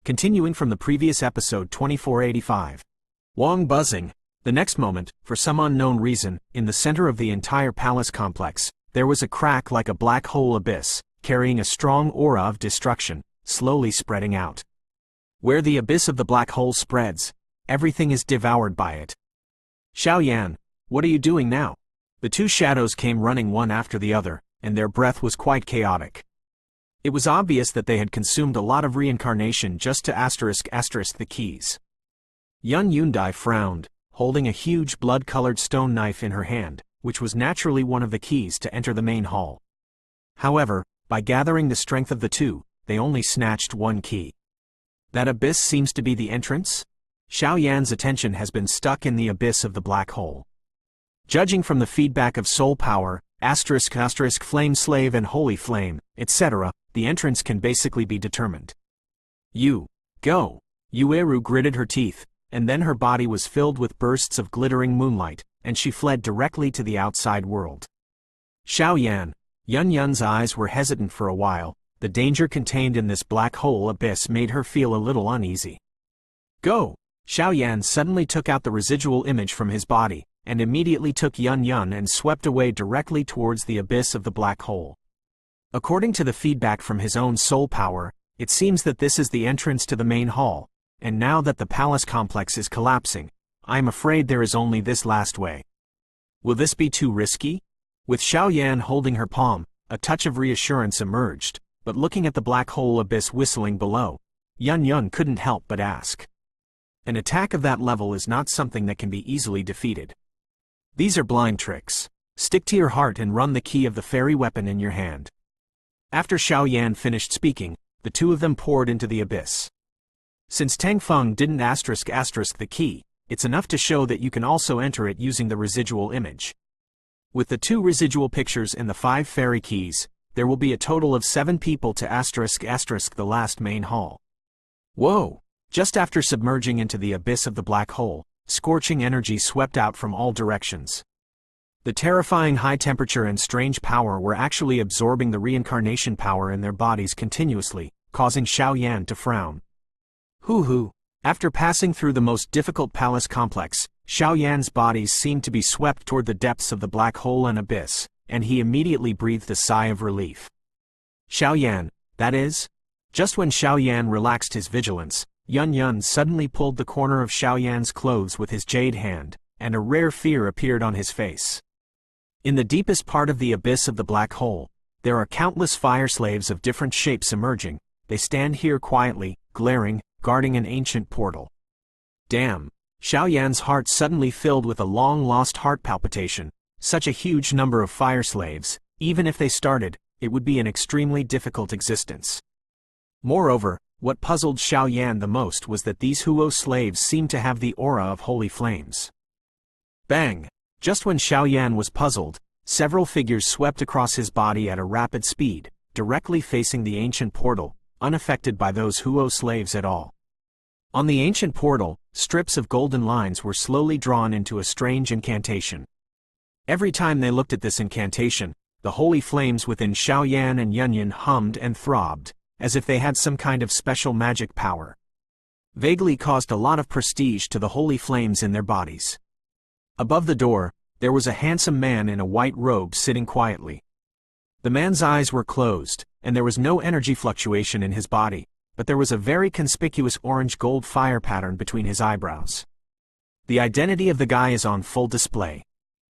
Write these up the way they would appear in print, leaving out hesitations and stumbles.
Continuing from the previous episode 2485. Wong buzzing. The next moment, for some unknown reason, in the center of the entire palace complex, there was a crack like a black hole abyss, carrying a strong aura of destruction, slowly spreading out. Where the abyss of the black hole spreads, everything is devoured by it. Xiaoyan, what are you doing now? The two shadows came running one after the other, and their breath was quite chaotic. It was obvious that they had consumed a lot of reincarnation just to *** the keys. Yun Yundai frowned, holding a huge blood-colored stone knife in her hand, which was naturally one of the keys to enter the main hall. However, by gathering the strength of the two, they only snatched one key. That abyss seems to be the entrance? Xiaoyan's attention has been stuck in the abyss of the black hole. Judging from the feedback of soul power, ***, flame slave and holy flame, etc., the entrance can basically be determined. Go! Yueru gritted her teeth, and then her body was filled with bursts of glittering moonlight, and she fled directly to the outside world. Xiaoyan, Yun Yun's eyes were hesitant for a while. The danger contained in this black hole abyss made her feel a little uneasy. Go! Xiaoyan suddenly took out the residual image from his body, and immediately took Yun Yun and swept away directly towards the abyss of the black hole. According to the feedback from his own soul power, it seems that this is the entrance to the main hall, and now that the palace complex is collapsing, I am afraid there is only this last way. Will this be too risky? With Xiaoyan holding her palm, a touch of reassurance emerged, but looking at the black hole abyss whistling below, Yun Yun couldn't help but ask. An attack of that level is not something that can be easily defeated. These are blind tricks. Stick to your heart and run the key of the fairy weapon in your hand. After Xiaoyan finished speaking, the two of them poured into the abyss. Since Tang Feng didn't *** the key, it's enough to show that you can also enter it using the residual image. With the 2 residual pictures and the 5 fairy keys, there will be a total of 7 people to *** the last main hall. Whoa! Just after submerging into the abyss of the black hole, scorching energy swept out from all directions. The terrifying high temperature and strange power were actually absorbing the reincarnation power in their bodies continuously, causing Xiaoyan to frown. Hoo! After passing through the most difficult palace complex, Xiaoyan's bodies seemed to be swept toward the depths of the black hole and abyss, and he immediately breathed a sigh of relief. Xiaoyan, that is? Just when Xiaoyan relaxed his vigilance, Yun Yun suddenly pulled the corner of Xiaoyan's clothes with his jade hand, and a rare fear appeared on his face. In the deepest part of the abyss of the black hole, there are countless fire slaves of different shapes emerging. They stand here quietly, glaring, guarding an ancient portal. Damn! Xiaoyan's heart suddenly filled with a long-lost heart palpitation. Such a huge number of fire slaves, even if they started, it would be an extremely difficult existence. Moreover, what puzzled Xiaoyan the most was that these Huo slaves seemed to have the aura of holy flames. Bang! Just when Xiaoyan was puzzled, several figures swept across his body at a rapid speed, directly facing the ancient portal, unaffected by those Huo slaves at all. On the ancient portal, strips of golden lines were slowly drawn into a strange incantation. Every time they looked at this incantation, the holy flames within Xiaoyan and Yun Yun hummed and throbbed, as if they had some kind of special magic power. Vaguely caused a lot of prestige to the holy flames in their bodies. Above the door, there was a handsome man in a white robe sitting quietly. The man's eyes were closed, and there was no energy fluctuation in his body, but there was a very conspicuous orange-gold fire pattern between his eyebrows. The identity of the guy is on full display.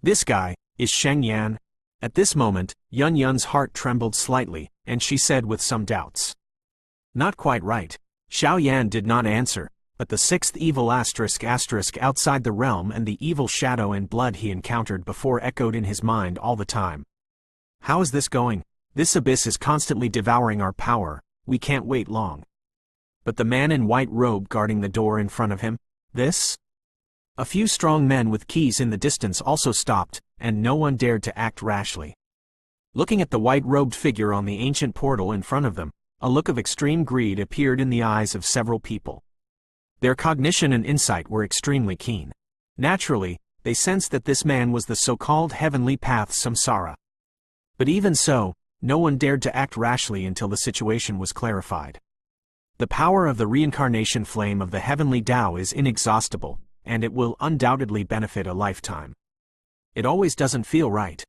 This guy is Sheng Yan. At this moment, Yun Yun's heart trembled slightly, and she said with some doubts. Not quite right. Xiaoyan did not answer, but the 6th evil *** outside the realm and the evil shadow and blood he encountered before echoed in his mind all the time. How is this going? This abyss is constantly devouring our power, we can't wait long. But the man in white robe guarding the door in front of him, this? A few strong men with keys in the distance also stopped, and no one dared to act rashly. Looking at the white-robed figure on the ancient portal in front of them, a look of extreme greed appeared in the eyes of several people. Their cognition and insight were extremely keen. Naturally, they sensed that this man was the so-called heavenly path Samsara. But even so, no one dared to act rashly until the situation was clarified. The power of the reincarnation flame of the heavenly Tao is inexhaustible, and it will undoubtedly benefit a lifetime. It always doesn't feel right.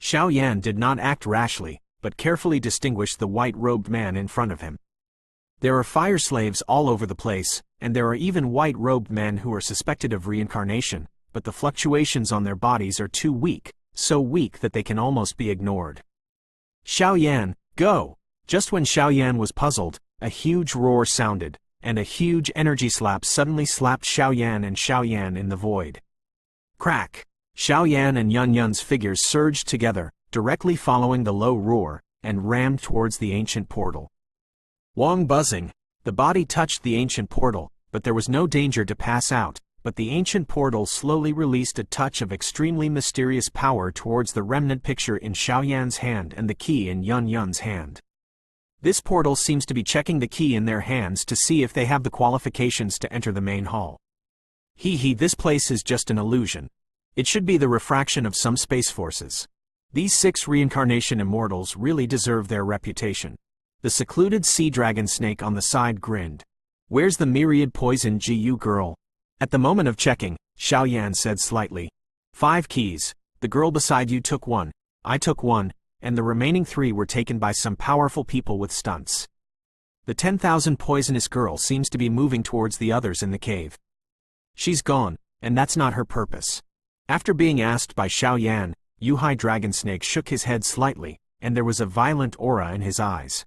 Xiao Yan did not act rashly, but carefully distinguished the white-robed man in front of him. There are fire slaves all over the place, and there are even white-robed men who are suspected of reincarnation, but the fluctuations on their bodies are too weak, so weak that they can almost be ignored. Xiao Yan, go! Just when Xiao Yan was puzzled, a huge roar sounded, and a huge energy slap suddenly slapped Xiao Yan in the void. Crack! Xiao Yan and Yun Yun's figures surged together, directly following the low roar, and rammed towards the ancient portal. Wong buzzing. The body touched the ancient portal, but there was no danger to pass out, but the ancient portal slowly released a touch of extremely mysterious power towards the remnant picture in Xiao Yan's hand and the key in Yun Yun's hand. This portal seems to be checking the key in their hands to see if they have the qualifications to enter the main hall. This place is just an illusion. It should be the refraction of some space forces. These 6 reincarnation immortals really deserve their reputation. The secluded sea dragon snake on the side grinned. Where's the myriad poison GU girl? At the moment of checking, Xiao Yan said slightly. 5 keys. The girl beside you took 1, I took 1, and the remaining 3 were taken by some powerful people with stunts. The 10,000 poisonous girl seems to be moving towards the others in the cave. She's gone, and that's not her purpose. After being asked by Xiao Yan, Yuhai Dragon Snake shook his head slightly, and there was a violent aura in his eyes.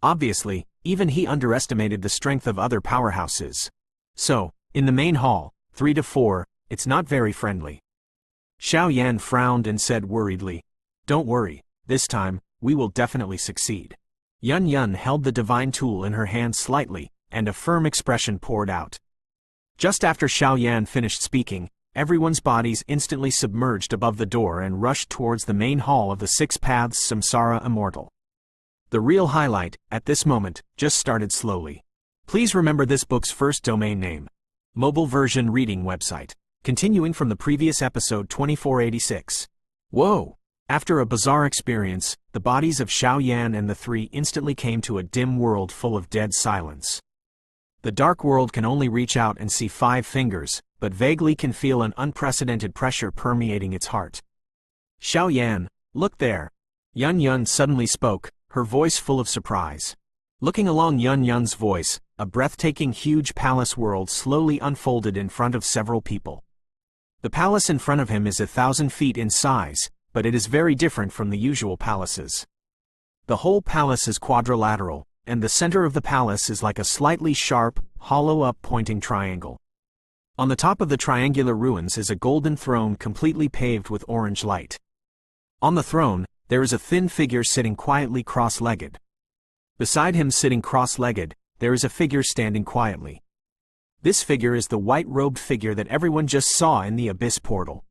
Obviously, even he underestimated the strength of other powerhouses. So, in the main hall, 3 to 4, it's not very friendly. Xiao Yan frowned and said worriedly, "Don't worry, this time, we will definitely succeed." Yun Yun held the divine tool in her hand slightly, and a firm expression poured out. Just after Xiao Yan finished speaking, everyone's bodies instantly submerged above the door and rushed towards the main hall of the 6 Paths Samsara Immortal. The real highlight, at this moment, just started slowly. Please remember this book's first domain name. Mobile version reading website. Continuing from the previous episode 2486. Whoa! After a bizarre experience, the bodies of Xiao Yan and the 3 instantly came to a dim world full of dead silence. The dark world can only reach out and see 5 fingers, but vaguely can feel an unprecedented pressure permeating its heart. Xiao Yan, look there! Yun Yun suddenly spoke, her voice full of surprise. Looking along Yun Yun's voice, a breathtaking huge palace world slowly unfolded in front of several people. The palace in front of him is 1,000 feet in size, but it is very different from the usual palaces. The whole palace is quadrilateral, and the center of the palace is like a slightly sharp, hollow-up pointing triangle. On the top of the triangular ruins is a golden throne completely paved with orange light. On the throne, there is a thin figure sitting quietly cross-legged. Beside him sitting cross-legged, there is a figure standing quietly. This figure is the white-robed figure that everyone just saw in the Abyss portal.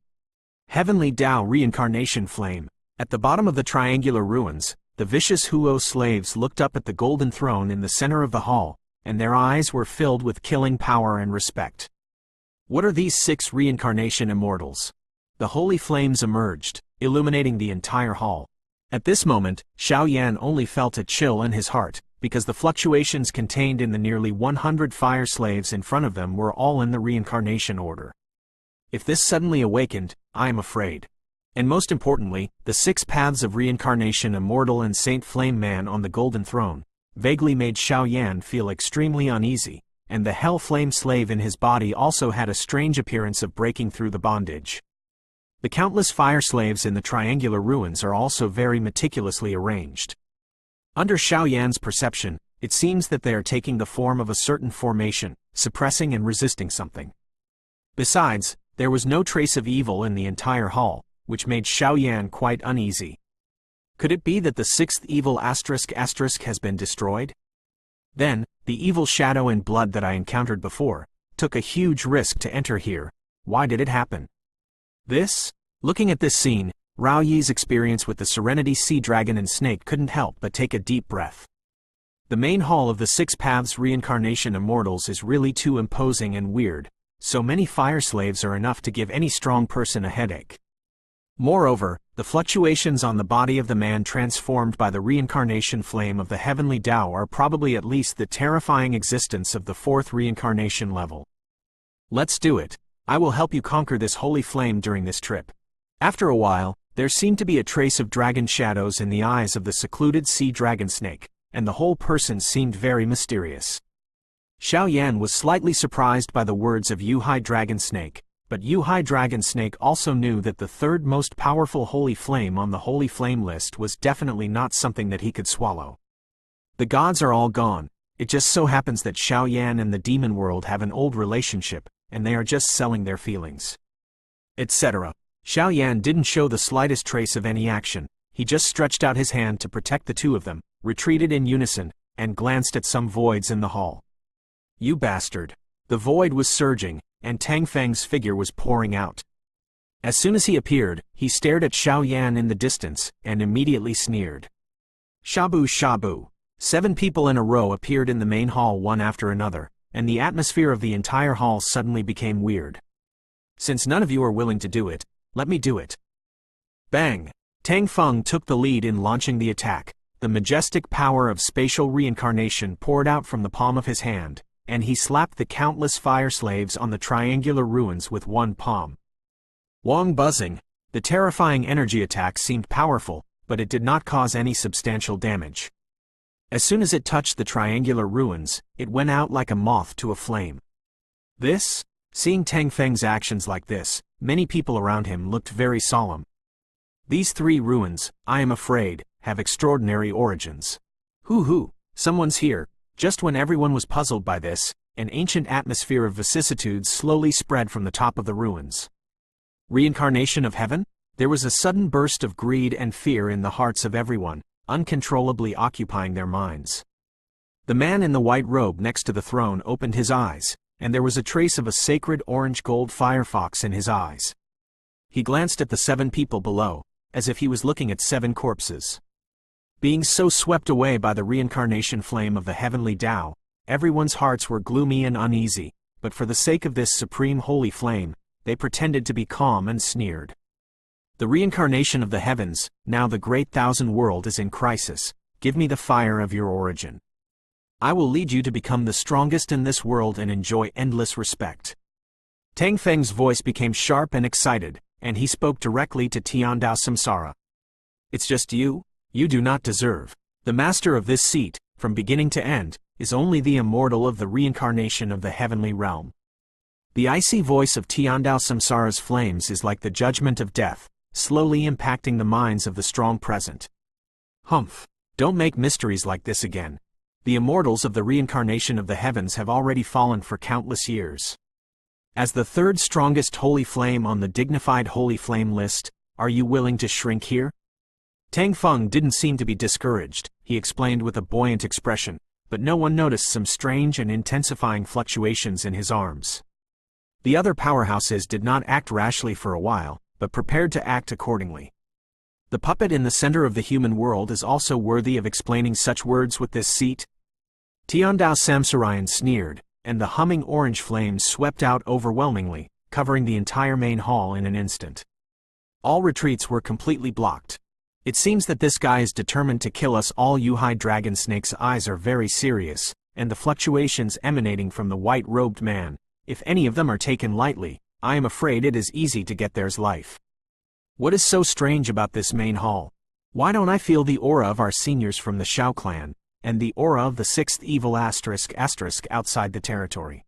Heavenly Tao Reincarnation Flame. At the bottom of the triangular ruins, the vicious Huo slaves looked up at the golden throne in the center of the hall, and their eyes were filled with killing power and respect. What are these 6 reincarnation immortals? The holy flames emerged, illuminating the entire hall. At this moment, Xiao Yan only felt a chill in his heart, because the fluctuations contained in the nearly 100 fire slaves in front of them were all in the reincarnation order. If this suddenly awakened, I am afraid. And most importantly, the 6 paths of reincarnation immortal and Saint Flame Man on the golden throne, vaguely made Xiao Yan feel extremely uneasy, and the hell flame slave in his body also had a strange appearance of breaking through the bondage. The countless fire slaves in the triangular ruins are also very meticulously arranged. Under Xiao Yan's perception, it seems that they are taking the form of a certain formation, suppressing and resisting something. Besides, there was no trace of evil in the entire hall, which made Xiao Yan quite uneasy. Could it be that the 6th evil *** has been destroyed? Then, the evil shadow and blood that I encountered before, took a huge risk to enter here. Why did it happen? This? Looking at this scene, Rao Yi's experience with the Serenity Sea Dragon and Snake couldn't help but take a deep breath. The main hall of the 6 Paths Reincarnation Immortals is really too imposing and weird. So many fire slaves are enough to give any strong person a headache. Moreover, the fluctuations on the body of the man transformed by the reincarnation flame of the heavenly Tao are probably at least the terrifying existence of the fourth reincarnation level. Let's do it. I will help you conquer this holy flame during this trip. After a while, there seemed to be a trace of dragon shadows in the eyes of the secluded sea dragon snake, and the whole person seemed very mysterious. Xiao Yan was slightly surprised by the words of Yuhai Dragon Snake, but Yuhai Dragon Snake also knew that the third most powerful holy flame on the holy flame list was definitely not something that he could swallow. The gods are all gone. It just so happens that Xiao Yan and the demon world have an old relationship, and they are just selling their feelings, etc. Xiao Yan didn't show the slightest trace of any action. He just stretched out his hand to protect the two of them, retreated in unison, and glanced at some voids in the hall. You bastard! The void was surging, and Tang Feng's figure was pouring out. As soon as he appeared, he stared at Xiao Yan in the distance, and immediately sneered. Shabu shabu! 7 people in a row appeared in the main hall one after another, and the atmosphere of the entire hall suddenly became weird. Since none of you are willing to do it, let me do it. Bang! Tang Feng took the lead in launching the attack. The majestic power of spatial reincarnation poured out from the palm of his hand, and he slapped the countless fire slaves on the triangular ruins with one palm. Wong buzzing. The terrifying energy attack seemed powerful, but it did not cause any substantial damage. As soon as it touched the triangular ruins, it went out like a moth to a flame. Seeing Tang Feng's actions like this, many people around him looked very solemn. These 3 ruins, I am afraid, have extraordinary origins. Hoo, someone's here. Just when everyone was puzzled by this, an ancient atmosphere of vicissitudes slowly spread from the top of the ruins. Reincarnation of heaven? There was a sudden burst of greed and fear in the hearts of everyone, uncontrollably occupying their minds. The man in the white robe next to the throne opened his eyes, and there was a trace of a sacred orange-gold firefox in his eyes. He glanced at the 7 people below, as if he was looking at 7 corpses. Being so swept away by the reincarnation flame of the heavenly Tao, everyone's hearts were gloomy and uneasy, but for the sake of this supreme holy flame, they pretended to be calm and sneered. The reincarnation of the heavens, now the great thousand world is in crisis. Give me the fire of your origin. I will lead you to become the strongest in this world and enjoy endless respect. Tang Feng's voice became sharp and excited, and he spoke directly to Tiandao Samsara. It's just you? You do not deserve. The master of this seat, from beginning to end, is only the immortal of the reincarnation of the heavenly realm. The icy voice of Tiandao Samsara's flames is like the judgment of death, slowly impacting the minds of the strong present. Humph! Don't make mysteries like this again. The immortals of the reincarnation of the heavens have already fallen for countless years. As the third strongest holy flame on the dignified holy flame list, are you willing to shrink here? Tang Feng didn't seem to be discouraged, he explained with a buoyant expression, but no one noticed some strange and intensifying fluctuations in his arms. The other powerhouses did not act rashly for a while, but prepared to act accordingly. The puppet in the center of the human world is also worthy of explaining such words with this seat. Tiandao Samsarayan sneered, and the humming orange flames swept out overwhelmingly, covering the entire main hall in an instant. All retreats were completely blocked. It seems that this guy is determined to kill us all. Yuhai Dragon Snake's eyes are very serious, and the fluctuations emanating from the white-robed man, if any of them are taken lightly, I am afraid it is easy to get there's life. What is so strange about this main hall? Why don't I feel the aura of our seniors from the Shao clan, and the aura of the 6th evil ** outside the territory?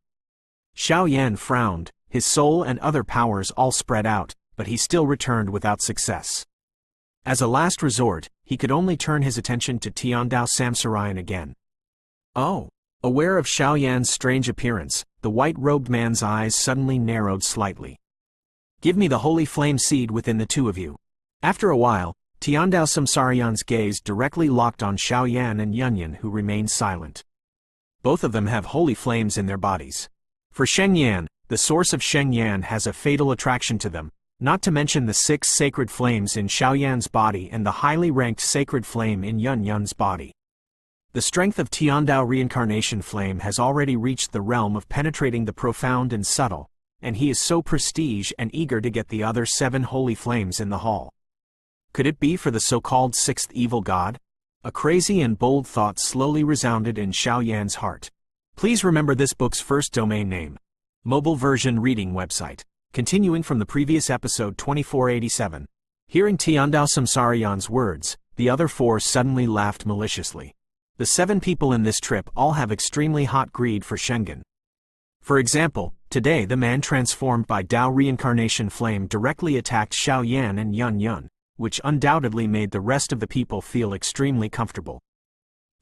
Xiao Yan frowned, his soul and other powers all spread out, but he still returned without success. As a last resort, he could only turn his attention to Tiandao Samsarayan again. Oh! Aware of Xiao Yan's strange appearance, the white-robed man's eyes suddenly narrowed slightly. Give me the holy flame seed within the 2 of you. After a while, Tiandao Samsarayan's gaze directly locked on Xiao Yan and Yunyan, who remained silent. Both of them have holy flames in their bodies. For Sheng Yan, the source of Sheng Yan has a fatal attraction to them, not to mention the 6 sacred flames in Xiao Yan's body and the highly ranked sacred flame in Yun Yun's body. The strength of Tiandao reincarnation flame has already reached the realm of penetrating the profound and subtle, and he is so prestige and eager to get the other 7 holy flames in the hall. Could it be for the so-called 6th evil god? A crazy and bold thought slowly resounded in Xiao Yan's heart. Please remember this book's first domain name. Mobile version reading website. Continuing from the previous episode 2487. Hearing Tiandao Samsarayan's words, the other 4 suddenly laughed maliciously. The 7 people in this trip all have extremely hot greed for Shengen. For example, today the man transformed by Dao reincarnation flame directly attacked Xiao Yan and Yun Yun, which undoubtedly made the rest of the people feel extremely comfortable.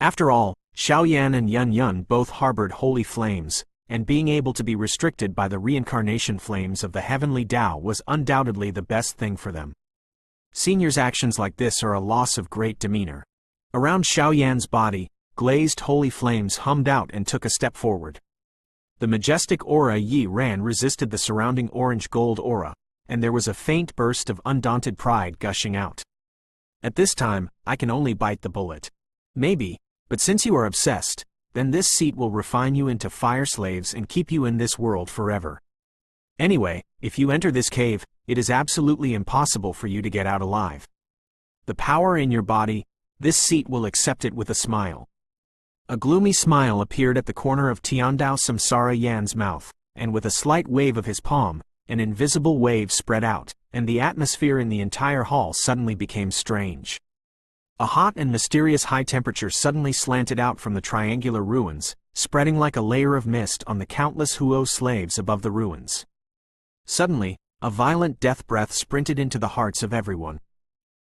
After all, Xiao Yan and Yun Yun both harbored holy flames, and being able to be restricted by the reincarnation flames of the heavenly Dao was undoubtedly the best thing for them. Seniors' actions like this are a loss of great demeanor. Around Xiao Yan's body, glazed holy flames hummed out and took a step forward. The majestic aura Yi Ran resisted the surrounding orange-gold aura, and there was a faint burst of undaunted pride gushing out. At this time, I can only bite the bullet. Maybe, but since you are obsessed, then this seat will refine you into fire slaves and keep you in this world forever. Anyway, if you enter this cave, it is absolutely impossible for you to get out alive. The power in your body, this seat will accept it with a smile. A gloomy smile appeared at the corner of Tiandao Samsara Yan's mouth, and with a slight wave of his palm, an invisible wave spread out, and the atmosphere in the entire hall suddenly became strange. A hot and mysterious high temperature suddenly slanted out from the triangular ruins, spreading like a layer of mist on the countless Huo slaves above the ruins. Suddenly, a violent death breath sprinted into the hearts of everyone.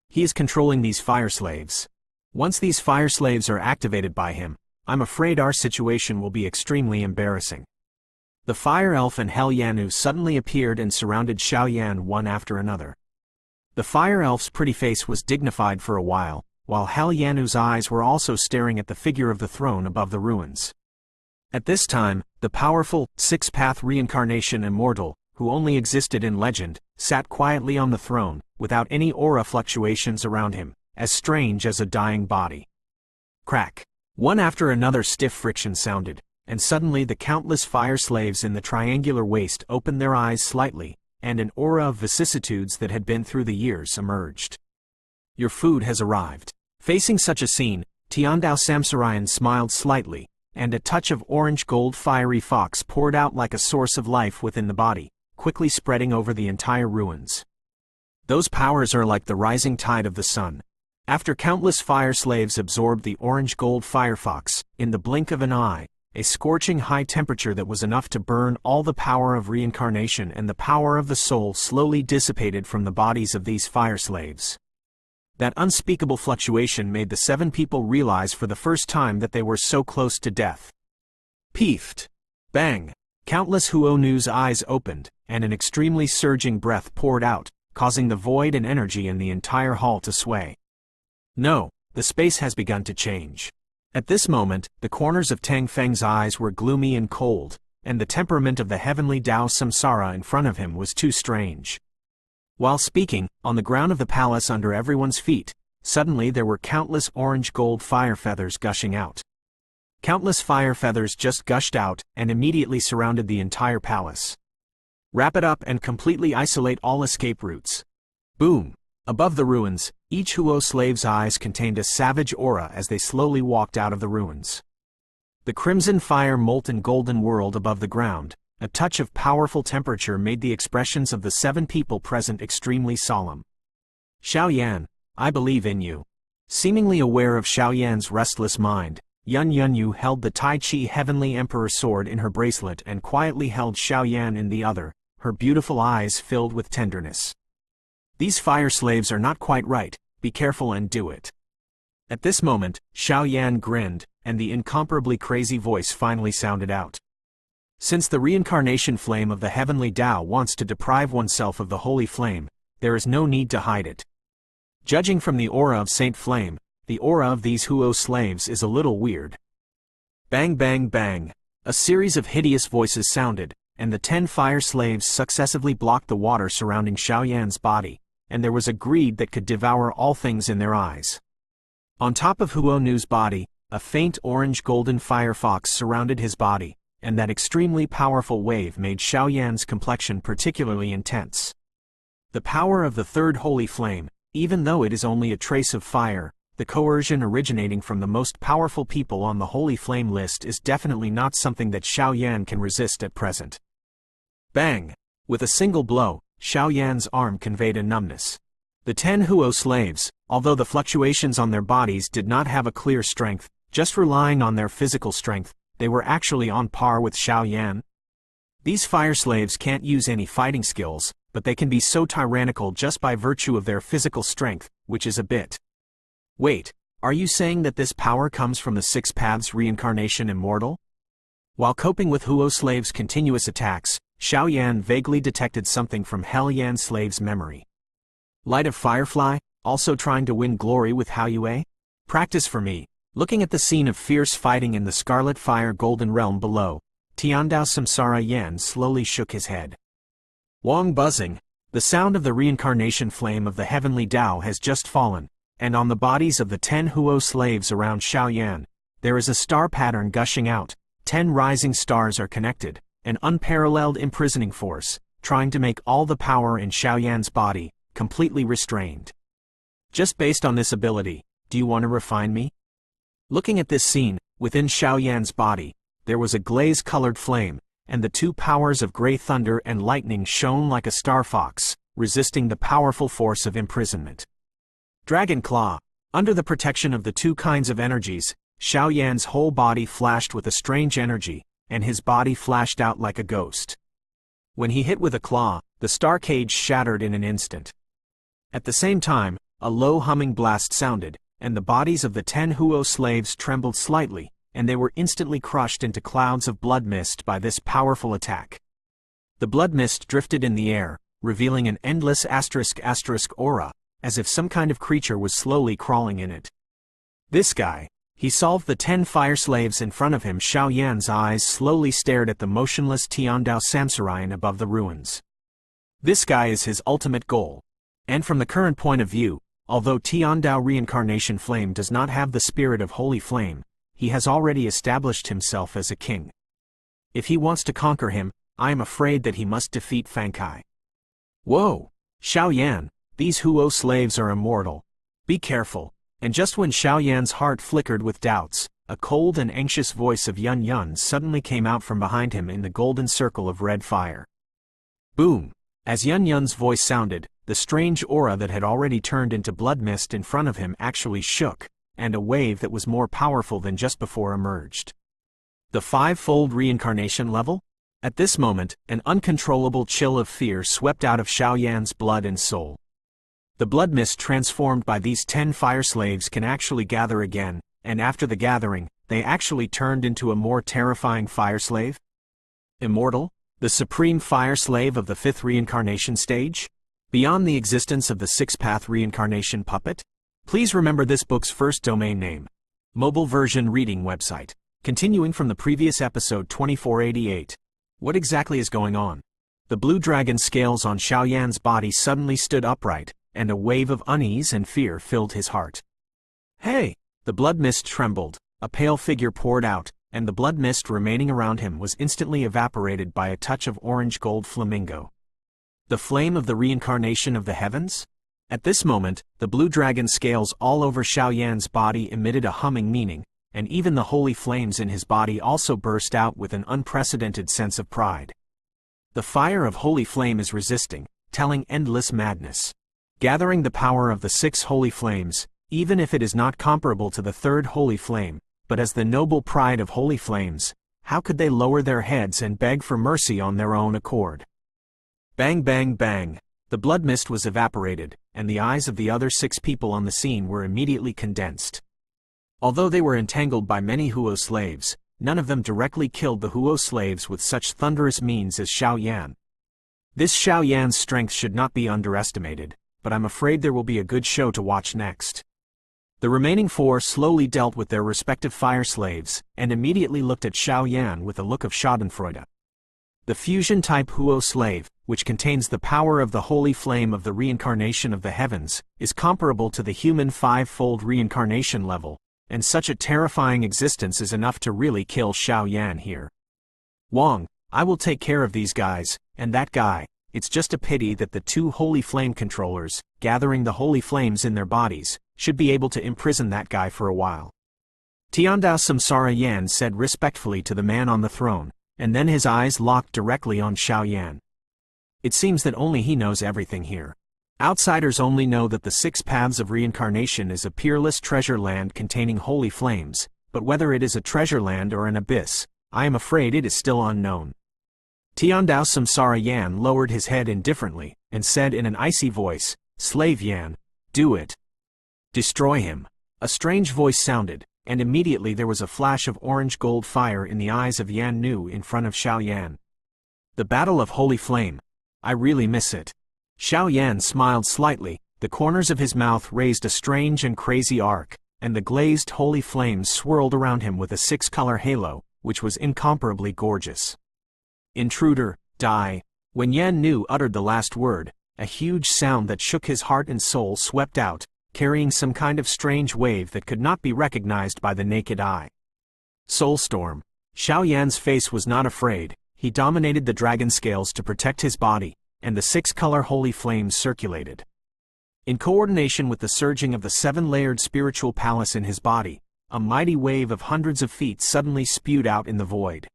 He is controlling these fire slaves. Once these fire slaves are activated by him, I'm afraid our situation will be extremely embarrassing. The fire elf and Hell Yanu suddenly appeared and surrounded Xiao Yan one after another. The fire elf's pretty face was dignified for a while Hell Yanu's eyes were also staring at the figure of the throne above the ruins. At this time, the powerful, 6-path reincarnation immortal, who only existed in legend, sat quietly on the throne, without any aura fluctuations around him, as strange as a dying body. Crack. One after another stiff friction sounded, and suddenly the countless fire slaves in the triangular waist opened their eyes slightly, and an aura of vicissitudes that had been through the years emerged. Your food has arrived. Facing such a scene, Tiandao Samsarayan smiled slightly, and a touch of orange-gold fiery fox poured out like a source of life within the body, quickly spreading over the entire ruins. Those powers are like the rising tide of the sun. After countless fire slaves absorbed the orange-gold firefox, in the blink of an eye, a scorching high temperature that was enough to burn all the power of reincarnation and the power of the soul slowly dissipated from the bodies of these fire slaves. That unspeakable fluctuation made the 7 people realize for the first time that they were so close to death. Peefed. Bang. Countless Huonu's eyes opened, and an extremely surging breath poured out, causing the void and energy in the entire hall to sway. No, the space has begun to change. At this moment, the corners of Tang Feng's eyes were gloomy and cold, and the temperament of the heavenly Dao Samsara in front of him was too strange. While speaking, on the ground of the palace under everyone's feet, suddenly there were countless orange-gold fire feathers gushing out. Countless fire feathers just gushed out and immediately surrounded the entire palace. Wrap it up and completely isolate all escape routes. Boom! Above the ruins, each Huo slave's eyes contained a savage aura as they slowly walked out of the ruins. The crimson fire molten golden world above the ground, a touch of powerful temperature made the expressions of the 7 people present extremely solemn. Xiao Yan, I believe in you. Seemingly aware of Xiao Yan's restless mind, Yun Yunyu held the Tai Chi Heavenly Emperor sword in her bracelet and quietly held Xiao Yan in the other, her beautiful eyes filled with tenderness. These fire slaves are not quite right, be careful and do it. At this moment, Xiao Yan grinned, and the incomparably crazy voice finally sounded out. Since the reincarnation flame of the heavenly Tao wants to deprive oneself of the holy flame, there is no need to hide it. Judging from the aura of Saint Flame, the aura of these Huo slaves is a little weird. Bang bang bang. A series of hideous voices sounded, and the 10 fire slaves successively blocked the water surrounding Xiao Yan's body, and there was a greed that could devour all things in their eyes. On top of Huonu's body, a faint orange-golden fire fox surrounded his body, and that extremely powerful wave made Xiaoyan's complexion particularly intense. The power of the third holy flame, even though it is only a trace of fire, the coercion originating from the most powerful people on the holy flame list is definitely not something that Xiaoyan can resist at present. Bang! With a single blow, Xiaoyan's arm conveyed a numbness. The 10 Huo slaves, although the fluctuations on their bodies did not have a clear strength, just relying on their physical strength, they were actually on par with Xiaoyan. These fire slaves can't use any fighting skills, but they can be so tyrannical just by virtue of their physical strength, which is a bit. Wait, are you saying that this power comes from the Six Paths Reincarnation Immortal? While coping with Huo slaves' continuous attacks, Xiaoyan vaguely detected something from Hell Yan slave's memory. Light of Firefly, also trying to win glory with Hao Yue? Practice for me. Looking at the scene of fierce fighting in the Scarlet Fire Golden Realm below, Tiandao Samsara Yan slowly shook his head. Wang buzzing, the sound of the reincarnation flame of the heavenly Tao has just fallen, and on the bodies of the 10 Huo slaves around Xiaoyan, there is a star pattern gushing out. 10 rising stars are connected, an unparalleled imprisoning force, trying to make all the power in Xiaoyan's body completely restrained. Just based on this ability, do you want to refine me? Looking at this scene, within Xiaoyan's body, there was a glaze-colored flame, and the two powers of gray thunder and lightning shone like a star fox, resisting the powerful force of imprisonment. Dragon Claw. Under the protection of the two kinds of energies, Xiaoyan's whole body flashed with a strange energy, and his body flashed out like a ghost. When he hit with a claw, the star cage shattered in an instant. At the same time, a low humming blast sounded, and the bodies of the 10 Huo slaves trembled slightly, and they were instantly crushed into clouds of blood mist by this powerful attack. The blood mist drifted in the air, revealing an endless *** aura, as if some kind of creature was slowly crawling in it. This guy. He solved the 10 fire slaves in front of him. Xiaoyan's eyes slowly stared at the motionless Tiandao Samsarayan above the ruins. This guy is his ultimate goal. And from the current point of view, although Tiandao Reincarnation Flame does not have the spirit of Holy Flame, he has already established himself as a king. If he wants to conquer him, I am afraid that he must defeat Fang Kai. Whoa! Xiaoyan, these Huo slaves are immortal. Be careful. And just when Xiaoyan's heart flickered with doubts, a cold and anxious voice of Yun Yun suddenly came out from behind him in the golden circle of red fire. Boom! As Yun Yun's voice sounded, the strange aura that had already turned into blood mist in front of him actually shook, and a wave that was more powerful than just before emerged. The five-fold reincarnation level? At this moment, an uncontrollable chill of fear swept out of Xiaoyan's blood and soul. The blood mist transformed by these 10 fire slaves can actually gather again, and after the gathering, they actually turned into a more terrifying fire slave? Immortal? The supreme fire slave of the 5th reincarnation stage? Beyond the existence of the 6-path reincarnation puppet? Please remember this book's first domain name. Mobile version reading website. Continuing from the previous episode 2488. What exactly is going on? The blue dragon scales on Xiaoyan's body suddenly stood upright, and a wave of unease and fear filled his heart. Hey! The blood mist trembled, a pale figure poured out, and the blood mist remaining around him was instantly evaporated by a touch of orange-gold flamingo. The flame of the reincarnation of the heavens? At this moment, the blue dragon scales all over Xiaoyan's body emitted a humming meaning, and even the holy flames in his body also burst out with an unprecedented sense of pride. The fire of holy flame is resisting, telling endless madness. Gathering the power of the 6 holy flames, even if it is not comparable to the 3rd holy flame, but as the noble pride of holy flames, how could they lower their heads and beg for mercy on their own accord? Bang bang bang! The blood mist was evaporated, and the eyes of the other 6 people on the scene were immediately condensed. Although they were entangled by many Huo slaves, none of them directly killed the Huo slaves with such thunderous means as Xiaoyan. This Xiaoyan's strength should not be underestimated, but I'm afraid there will be a good show to watch next. The remaining 4 slowly dealt with their respective fire slaves, and immediately looked at Xiaoyan with a look of schadenfreude. The fusion-type Huo slave, which contains the power of the holy flame of the reincarnation of the heavens, is comparable to the human 5-fold reincarnation level, and such a terrifying existence is enough to really kill Xiaoyan here. Wang, I will take care of these guys, and that guy. It's just a pity that the two holy flame controllers, gathering the holy flames in their bodies, should be able to imprison that guy for a while. Tiandao Samsara Yan said respectfully to the man on the throne, and then his eyes locked directly on Xiao Yan. It seems that only he knows everything here. Outsiders only know that the 6 paths of reincarnation is a peerless treasure land containing holy flames, but whether it is a treasure land or an abyss, I am afraid it is still unknown. Tiandao Samsara Yan lowered his head indifferently, and said in an icy voice, Slave Yan, do it. Destroy him. A strange voice sounded, and immediately there was a flash of orange-gold fire in the eyes of Yan Nu in front of Xiao Yan. The Battle of Holy Flame. I really miss it. Xiao Yan smiled slightly, the corners of his mouth raised a strange and crazy arc, and the glazed holy flames swirled around him with a 6-color halo, which was incomparably gorgeous. Intruder, die. When Yan Nu uttered the last word, a huge sound that shook his heart and soul swept out, carrying some kind of strange wave that could not be recognized by the naked eye. Soulstorm. Xiao Yan's face was not afraid, he dominated the dragon scales to protect his body, and the 6-color holy flames circulated. In coordination with the surging of the 7-layered spiritual palace in his body, a mighty wave of hundreds of feet suddenly spewed out in the void.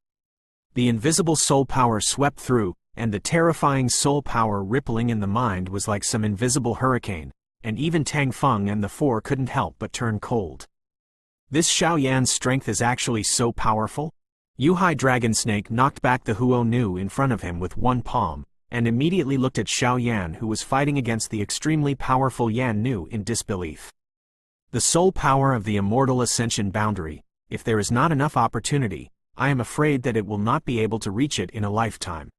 The invisible soul power swept through, and the terrifying soul power rippling in the mind was like some invisible hurricane, and even Tang Feng and the 4 couldn't help but turn cold. This Xiao Yan's strength is actually so powerful? Yuhai Dragon Snake knocked back the Huo Nu in front of him with one palm, and immediately looked at Xiao Yan, who was fighting against the extremely powerful Yan Nu, in disbelief. The soul power of the immortal ascension boundary, if there is not enough opportunity, I am afraid that it will not be able to reach it in a lifetime.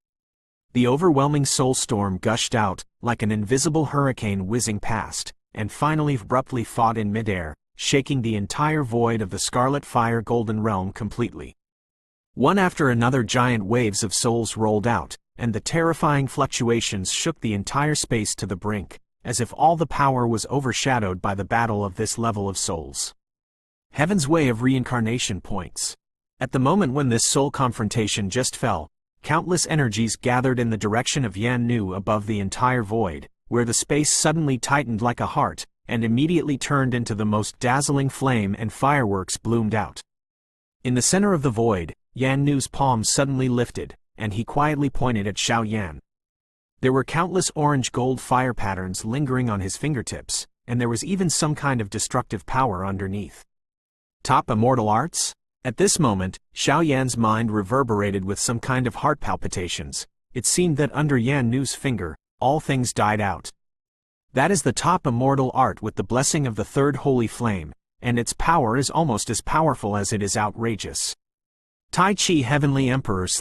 The overwhelming soul storm gushed out, like an invisible hurricane whizzing past, and finally abruptly fought in midair, shaking the entire void of the Scarlet Fire Golden Realm completely. One after another giant waves of souls rolled out, and the terrifying fluctuations shook the entire space to the brink, as if all the power was overshadowed by the battle of this level of souls. Heaven's way of reincarnation points. At the moment when this soul confrontation just fell, countless energies gathered in the direction of Yan Nu above the entire void, where the space suddenly tightened like a heart, and immediately turned into the most dazzling flame and fireworks bloomed out. In the center of the void, Yan Nu's palm suddenly lifted, and he quietly pointed at Xiao Yan. There were countless orange-gold fire patterns lingering on his fingertips, and there was even some kind of destructive power underneath. Top immortal arts? At this moment, Xiao Yan's mind reverberated with some kind of heart palpitations. It seemed that under Yan Nu's finger, all things died out. That is the top immortal art with the blessing of the 3rd holy flame, and its power is almost as powerful as it is outrageous. Tai Chi Heavenly Emperor /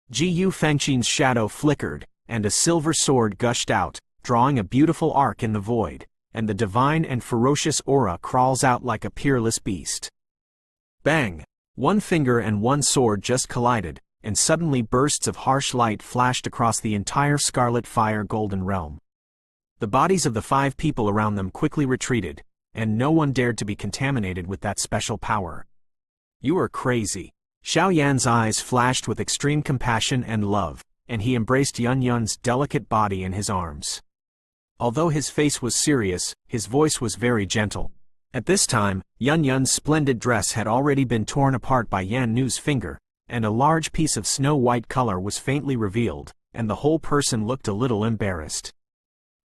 Gu Fengqin's shadow flickered, and a silver sword gushed out, drawing a beautiful arc in the void, and the divine and ferocious aura crawls out like a peerless beast. Bang! One finger and one sword just collided, and suddenly bursts of harsh light flashed across the entire Scarlet Fire Golden Realm. The bodies of the 5 people around them quickly retreated, and no one dared to be contaminated with that special power. You are crazy. Xiao Yan's eyes flashed with extreme compassion and love, and he embraced Yun Yun's delicate body in his arms. Although his face was serious, his voice was very gentle. At this time, Yun Yun's splendid dress had already been torn apart by Yan Nu's finger, and a large piece of snow-white color was faintly revealed, and the whole person looked a little embarrassed.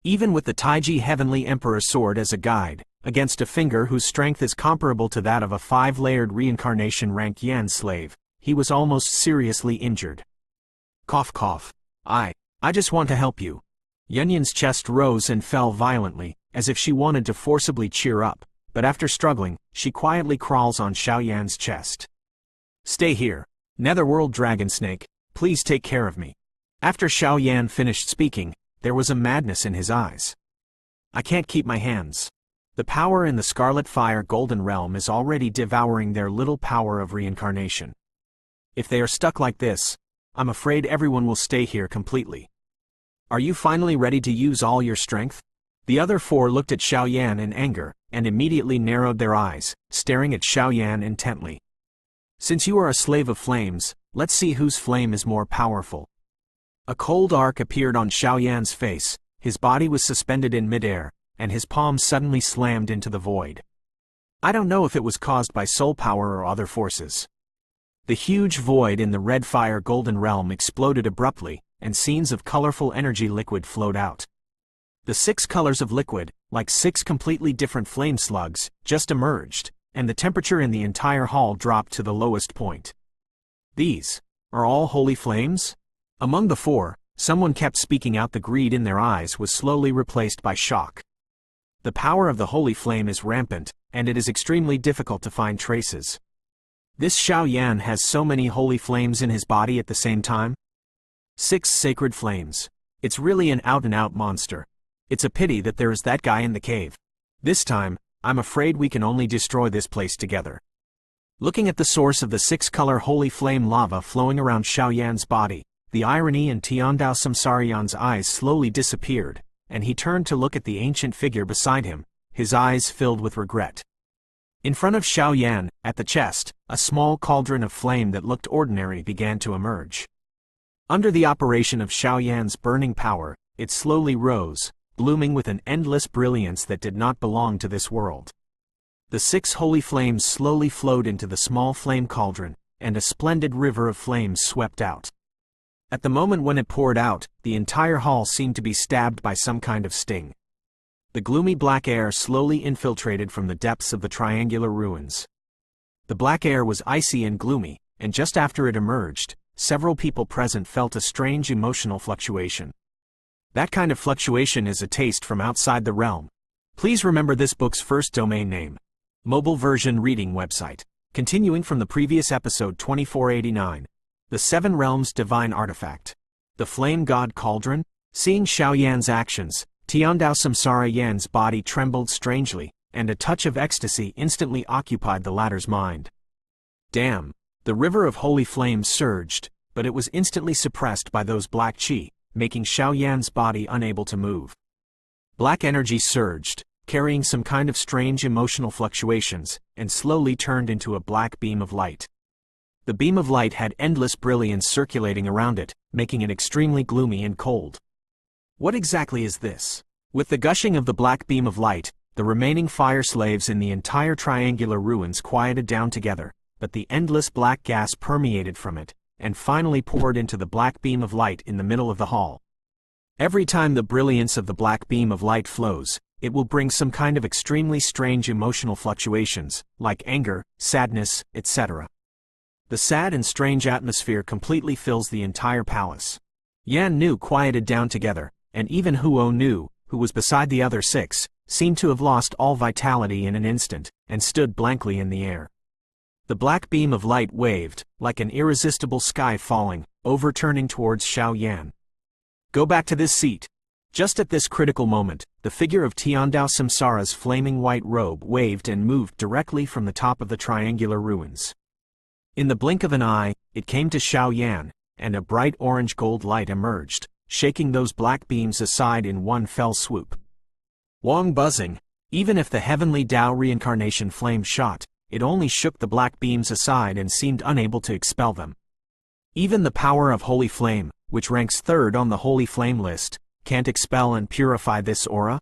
Even with the Taiji Heavenly Emperor sword as a guide, against a finger whose strength is comparable to that of a 5-layered reincarnation rank Yan slave, he was almost seriously injured. Cough cough. I just want to help you. Yun Yun's chest rose and fell violently, as if she wanted to forcibly cheer up, but after struggling, she quietly crawls on Xiao Yan's chest. Stay here. Netherworld Dragon Snake, please take care of me. After Xiao Yan finished speaking, there was a madness in his eyes. I can't keep my hands. The power in the Scarlet Fire Golden Realm is already devouring their little power of reincarnation. If they are stuck like this, I'm afraid everyone will stay here completely. Are you finally ready to use all your strength? The other 4 looked at Xiao Yan in anger, and immediately narrowed their eyes, staring at Xiao Yan intently. Since you are a slave of flames, let's see whose flame is more powerful. A cold arc appeared on Xiaoyan's face, his body was suspended in midair, and his palm suddenly slammed into the void. I don't know if it was caused by soul power or other forces. The huge void in the red fire golden realm exploded abruptly, and scenes of colorful energy liquid flowed out. The 6 colors of liquid, like 6 completely different flame slugs, just emerged, and the temperature in the entire hall dropped to the lowest point. These are all holy flames? Among the 4, someone kept speaking out. The greed in their eyes was slowly replaced by shock. The power of the holy flame is rampant, and it is extremely difficult to find traces. This Xiaoyan has so many holy flames in his body at the same time? 6 sacred flames. It's really an out-and-out monster. It's a pity that there is that guy in the cave. This time, I'm afraid we can only destroy this place together. Looking at the source of the 6-color holy flame lava flowing around Xiaoyan's body, the irony in Tiandao Samsarayan's eyes slowly disappeared, and he turned to look at the ancient figure beside him, his eyes filled with regret. In front of Xiaoyan, at the chest, a small cauldron of flame that looked ordinary began to emerge. Under the operation of Xiaoyan's burning power, it slowly rose, blooming with an endless brilliance that did not belong to this world. The 6 holy flames slowly flowed into the small flame cauldron, and a splendid river of flames swept out. At the moment when it poured out, the entire hall seemed to be stabbed by some kind of sting. The gloomy black air slowly infiltrated from the depths of the triangular ruins. The black air was icy and gloomy, and just after it emerged, several people present felt a strange emotional fluctuation. That kind of fluctuation is a taste from outside the realm. Please remember this book's first domain name. Mobile version reading website. Continuing from the previous episode 2489. The 7 Realms Divine Artifact. The Flame God Cauldron? Seeing Xiaoyan's actions, Tiandao Samsarayan's body trembled strangely, and a touch of ecstasy instantly occupied the latter's mind. Damn! The river of holy flames surged, but it was instantly suppressed by those black qi, making Xiaoyan's body unable to move. Black energy surged, carrying some kind of strange emotional fluctuations, and slowly turned into a black beam of light. The beam of light had endless brilliance circulating around it, making it extremely gloomy and cold. What exactly is this? With the gushing of the black beam of light, the remaining fire slaves in the entire triangular ruins quieted down together, but the endless black gas permeated from it, and finally poured into the black beam of light in the middle of the hall. Every time the brilliance of the black beam of light flows, it will bring some kind of extremely strange emotional fluctuations, like anger, sadness, etc. The sad and strange atmosphere completely fills the entire palace. Yan Nu quieted down together, and even Huo Nu, who was beside the other 6, seemed to have lost all vitality in an instant, and stood blankly in the air. The black beam of light waved, like an irresistible sky falling, overturning towards Xiaoyan. Go back to this seat. Just at this critical moment, the figure of Tiandao Samsara's flaming white robe waved and moved directly from the top of the triangular ruins. In the blink of an eye, it came to Xiaoyan, and a bright orange gold light emerged, shaking those black beams aside in one fell swoop. Wang buzzing. Even if the heavenly Tao reincarnation flame shot, it only shook the black beams aside and seemed unable to expel them. Even the power of holy flame, which ranks 3rd on the holy flame list, can't expel and purify this aura?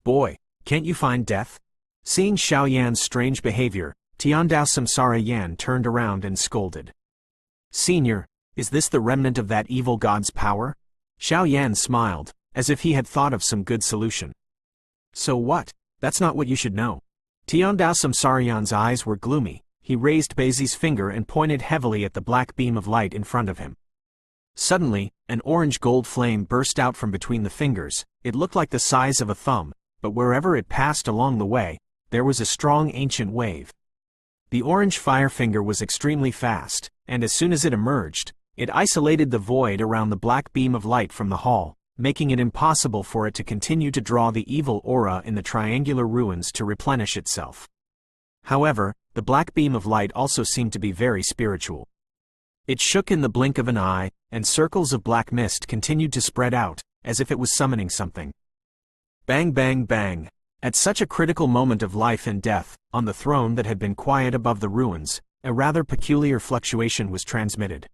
Boy, can't you find death? Seeing Xiaoyan's strange behavior, Tiandao Samsarayan turned around and scolded. Senior, is this the remnant of that evil god's power? Xiaoyan smiled, as if he had thought of some good solution. So what? That's not what you should know. Tiandao Samsarayan's eyes were gloomy. He raised Beizi's finger and pointed heavily at the black beam of light in front of him. Suddenly, an orange gold flame burst out from between the fingers. It looked like the size of a thumb, but wherever it passed along the way, there was a strong ancient wave. The orange fire finger was extremely fast, and as soon as it emerged, it isolated the void around the black beam of light from the hall, making it impossible for it to continue to draw the evil aura in the triangular ruins to replenish itself. However, the black beam of light also seemed to be very spiritual. It shook in the blink of an eye, and circles of black mist continued to spread out, as if it was summoning something. Bang bang bang. At such a critical moment of life and death, on the throne that had been quiet above the ruins, a rather peculiar fluctuation was transmitted.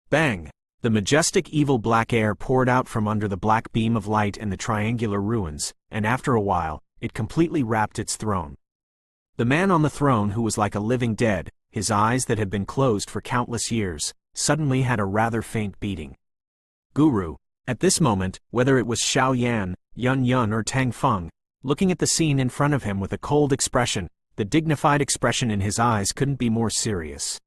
Bang! The majestic evil black air poured out from under the black beam of light and the triangular ruins, and after a while, it completely wrapped its throne. The man on the throne, who was like a living dead, his eyes that had been closed for countless years, suddenly had a rather faint beating. Guru, at this moment, whether it was Xiao Yan, Yun Yun or Tang Feng, looking at the scene in front of him with a cold expression, the dignified expression in his eyes couldn't be more serious.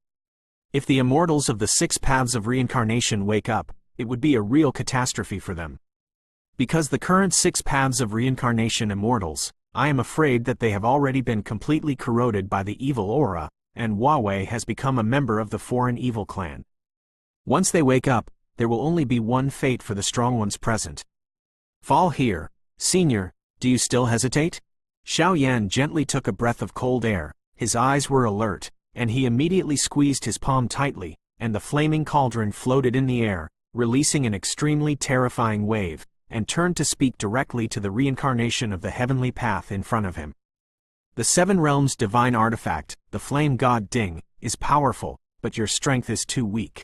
If the immortals of the 6 paths of reincarnation wake up, it would be a real catastrophe for them. Because the current 6 paths of reincarnation immortals, I am afraid that they have already been completely corroded by the evil aura, and Huawei has become a member of the foreign evil clan. Once they wake up, there will only be one fate for the strong ones present. Fall here, Senior, do you still hesitate? Xiao Yan gently took a breath of cold air, his eyes were alert, and he immediately squeezed his palm tightly, and the flaming cauldron floated in the air, releasing an extremely terrifying wave, and turned to speak directly to the reincarnation of the heavenly path in front of him. The 7 realms divine artifact, the flame god Ding, is powerful, but your strength is too weak.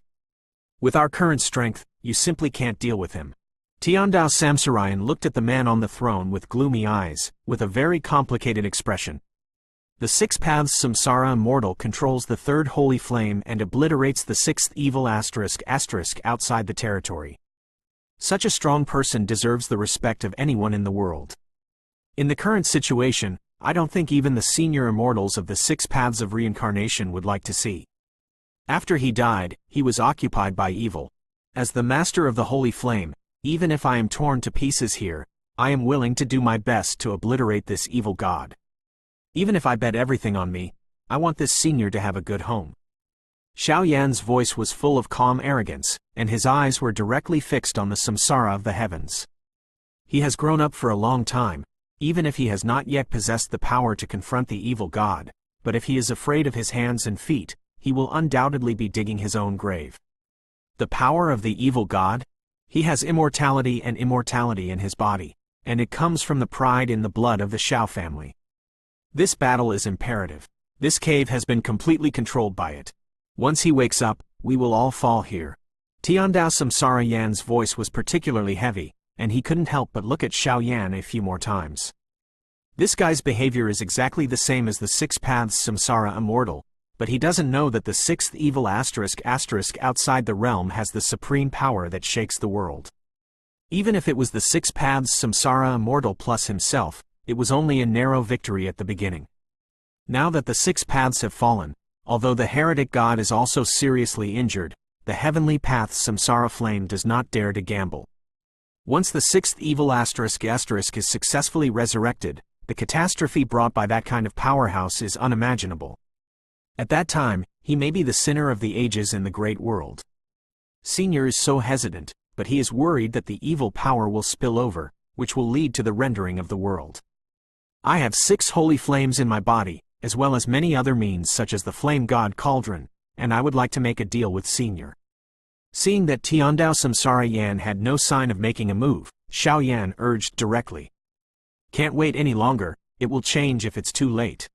With our current strength, you simply can't deal with him. Tiandao Samsarayan looked at the man on the throne with gloomy eyes, with a very complicated expression. The 6 paths samsara immortal controls the 3rd holy flame and obliterates the 6th evil ** outside the territory. Such a strong person deserves the respect of anyone in the world. In the current situation, I don't think even the senior immortals of the 6 paths of reincarnation would like to see. After he died, he was occupied by evil. As the master of the holy flame, even if I am torn to pieces here, I am willing to do my best to obliterate this evil god. Even if I bet everything on me, I want this senior to have a good home. Xiao Yan's voice was full of calm arrogance, and his eyes were directly fixed on the samsara of the heavens. He has grown up for a long time, even if he has not yet possessed the power to confront the evil god, but if he is afraid of his hands and feet, he will undoubtedly be digging his own grave. The power of the evil god? He has immortality and immortality in his body, and it comes from the pride in the blood of the Xiao family. This battle is imperative. This cave has been completely controlled by it. Once he wakes up, we will all fall here. Tiandao Samsara Yan's voice was particularly heavy, and he couldn't help but look at Xiao Yan a few more times. This guy's behavior is exactly the same as the 6 paths samsara immortal, but he doesn't know that the 6th evil ** outside the realm has the supreme power that shakes the world. Even if it was the 6 paths samsara immortal plus himself, it was only a narrow victory at the beginning. Now that the 6 paths have fallen, although the heretic god is also seriously injured, the heavenly path's samsara flame does not dare to gamble. Once the 6th evil * is successfully resurrected, the catastrophe brought by that kind of powerhouse is unimaginable. At that time, he may be the sinner of the ages in the great world. Senior is so hesitant, but he is worried that the evil power will spill over, which will lead to the rendering of the world. I have 6 holy flames in my body, as well as many other means such as the flame god cauldron, and I would like to make a deal with Senior. Seeing that Tiandao Samsara Yan had no sign of making a move, Xiao Yan urged directly. Can't wait any longer, it will change if it's too late.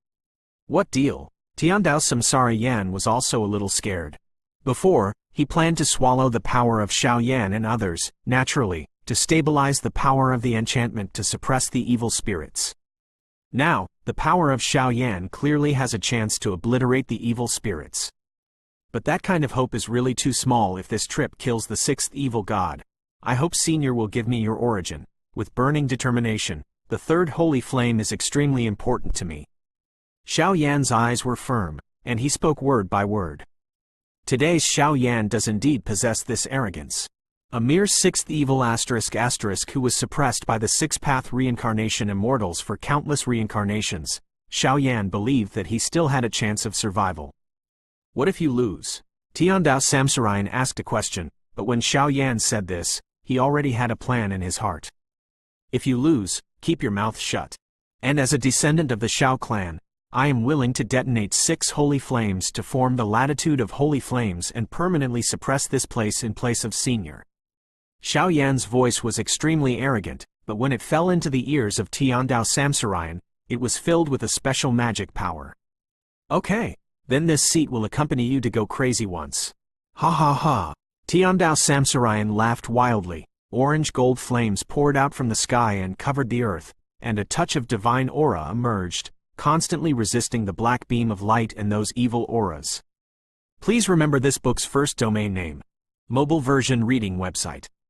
What deal? Tiandao Samsara Yan was also a little scared. Before, he planned to swallow the power of Xiao Yan and others, naturally, to stabilize the power of the enchantment to suppress the evil spirits. Now, the power of Xiao Yan clearly has a chance to obliterate the evil spirits. But that kind of hope is really too small if this trip kills the 6th evil god. I hope Senior will give me your origin. With burning determination, the 3rd holy flame is extremely important to me. Xiao Yan's eyes were firm, and he spoke word by word. Today's Xiao Yan does indeed possess this arrogance. A mere 6th evil * who was suppressed by the 6-path reincarnation immortals for countless reincarnations, Xiao Yan believed that he still had a chance of survival. What if you lose? Tiandao Samsarayan asked a question, but when Xiao Yan said this, he already had a plan in his heart. If you lose, keep your mouth shut. And as a descendant of the Xiao clan, I am willing to detonate 6 holy flames to form the latitude of holy flames and permanently suppress this place in place of Senior. Xiao Yan's voice was extremely arrogant, but when it fell into the ears of Tiandao Samsarayan, it was filled with a special magic power. Okay, Then this seat will accompany you to go crazy once. Ha ha ha. Tiandao Samsarayan laughed wildly. Orange gold flames poured out from the sky and covered the earth, and a touch of divine aura emerged, constantly resisting the black beam of light and those evil auras. Please remember this book's first domain name. Mobile version reading website.